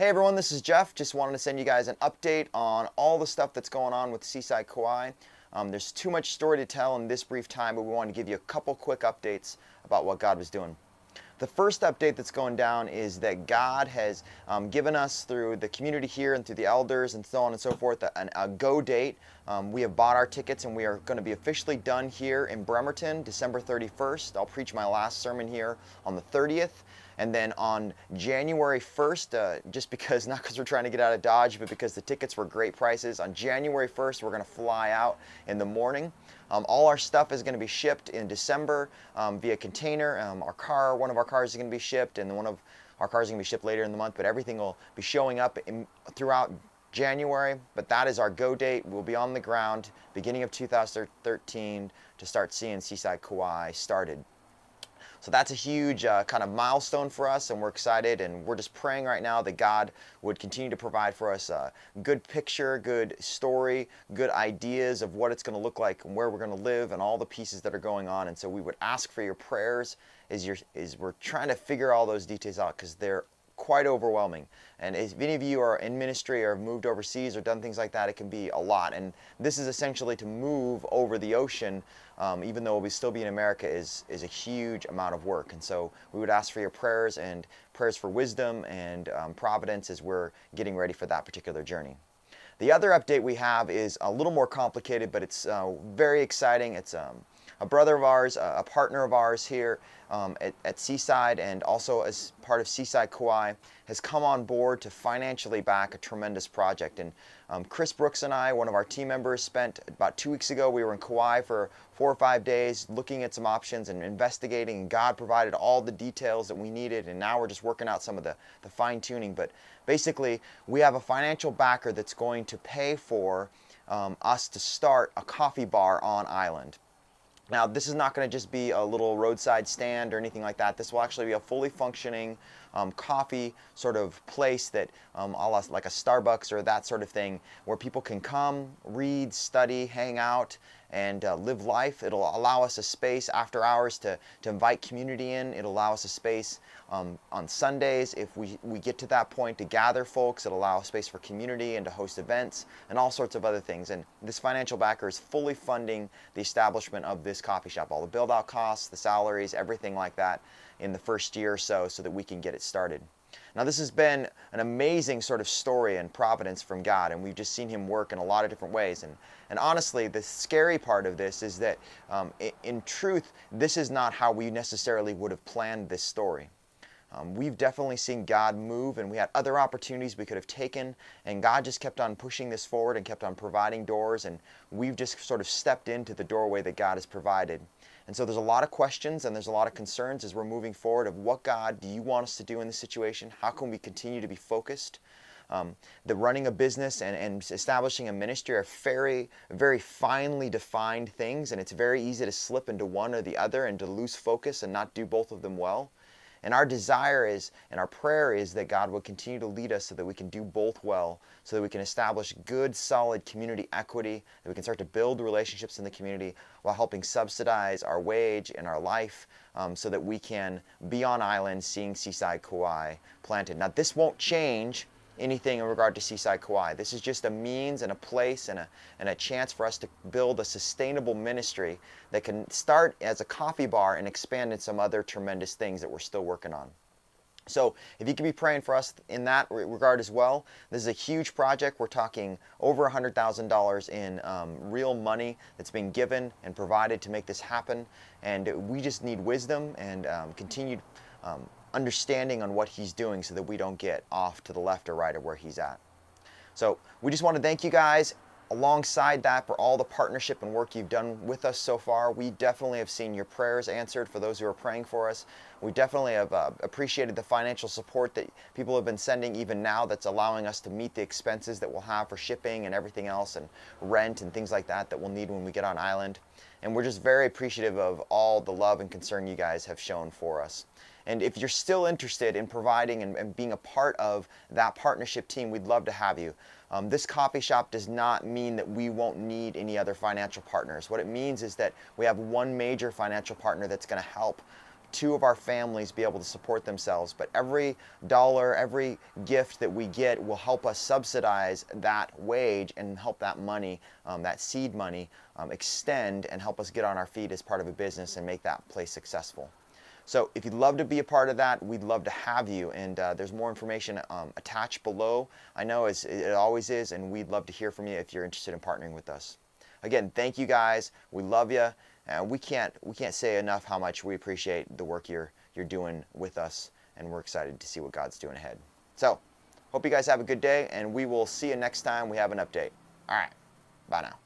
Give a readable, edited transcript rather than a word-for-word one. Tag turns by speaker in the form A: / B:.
A: Hey everyone, this is Jeff. Just wanted to send you guys an update on all the stuff that's going on with Seaside Kauai. There's too much story to tell in this brief time, but we wanted to give you a couple quick updates about what God was doing. The first update that's going down is that God has given us, through the community here and through the elders and so on and so forth, a go date. We have bought our tickets and we are going to be officially done here in Bremerton, December 31st. I'll preach my last sermon here on the 30th. And then on January 1st, just because, not because we're trying to get out of Dodge, but because the tickets were great prices, on January 1st, we're going to fly out in the morning. All our stuff is going to be shipped in December via container. One of our cars is going to be shipped, and one of our cars is going to be shipped later in the month, but everything will be showing up throughout January. But that is our go date. We'll be on the ground beginning of 2013 to start seeing Seaside Kauai started. So that's a huge kind of milestone for us, and we're excited, and we're just praying right now that God would continue to provide for us a good picture, good story, good ideas of what it's going to look like and where we're going to live and all the pieces that are going on. And so we would ask for your prayers as we're trying to figure all those details out, because they're quite overwhelming. And if any of you are in ministry or have moved overseas or done things like that, it can be a lot. And this is essentially to move over the ocean, even though we'll still be in America, is a huge amount of work. And so we would ask for your prayers and prayers for wisdom and providence as we're getting ready for that particular journey. The other update we have is a little more complicated, but it's very exciting. It's a brother of ours, a partner of ours here at Seaside, and also as part of Seaside Kauai, has come on board to financially back a tremendous project. And Chris Brooks and I, one of our team members, spent about 2 weeks ago, we were in Kauai for 4 or 5 days looking at some options and investigating, and God provided all the details that we needed, and now we're just working out some of the fine-tuning. But basically, we have a financial backer that's going to pay for us to start a coffee bar on island. Now, this is not going to just be a little roadside stand or anything like that. This will actually be a fully functioning coffee sort of place that, like a Starbucks or that sort of thing, where people can come, read, study, hang out, and live life. It'll allow us a space after hours to invite community in. It'll allow us a space on Sundays, if we get to that point, to gather folks. It'll allow a space for community and to host events and all sorts of other things. And this financial backer is fully funding the establishment of this coffee shop, all the build-out costs, the salaries, everything like that in the first year or so that we can get it started. Now, this has been an amazing sort of story and providence from God, and we've just seen Him work in a lot of different ways. And honestly, the scary part of this is that, in truth, this is not how we necessarily would have planned this story. We've definitely seen God move, and we had other opportunities we could have taken, and God just kept on pushing this forward and kept on providing doors, and we've just sort of stepped into the doorway that God has provided. And so there's a lot of questions and there's a lot of concerns as we're moving forward of what, God, do you want us to do in this situation? How can we continue to be focused? The running a business and establishing a ministry are very, very finely defined things, and it's very easy to slip into one or the other and to lose focus and not do both of them well. And our desire is, and our prayer is, that God will continue to lead us so that we can do both well, so that we can establish good, solid community equity, that we can start to build relationships in the community while helping subsidize our wage and our life, so that we can be on island seeing Seaside Kauai planted. Now, this won't change anything in regard to Seaside Kauai. This is just a means and a place and a chance for us to build a sustainable ministry that can start as a coffee bar and expand in some other tremendous things that we're still working on. So if you could be praying for us in that regard as well. This is a huge project. We're talking over $100,000 in real money that's being given and provided to make this happen. And we just need wisdom and continued understanding on what He's doing so that we don't get off to the left or right of where He's at. So we just want to thank you guys alongside that for all the partnership and work you've done with us so far. We definitely have seen your prayers answered for those who are praying for us. We definitely have appreciated the financial support that people have been sending even now, that's allowing us to meet the expenses that we'll have for shipping and everything else, and rent and things like that that we'll need when we get on island. And we're just very appreciative of all the love and concern you guys have shown for us. And if you're still interested in providing and being a part of that partnership team, we'd love to have you. This coffee shop does not mean that we won't need any other financial partners. What it means is that we have one major financial partner that's going to help two of our families be able to support themselves. But every dollar, every gift that we get will help us subsidize that wage and help that money, that seed money, extend and help us get on our feet as part of a business and make that place successful. So if you'd love to be a part of that, we'd love to have you. And there's more information attached below. I know it always is, and we'd love to hear from you if you're interested in partnering with us. Again, thank you guys. We love you. We can't say enough how much we appreciate the work you're doing with us, and we're excited to see what God's doing ahead. So, hope you guys have a good day, and we will see you next time we have an update. All right, bye now.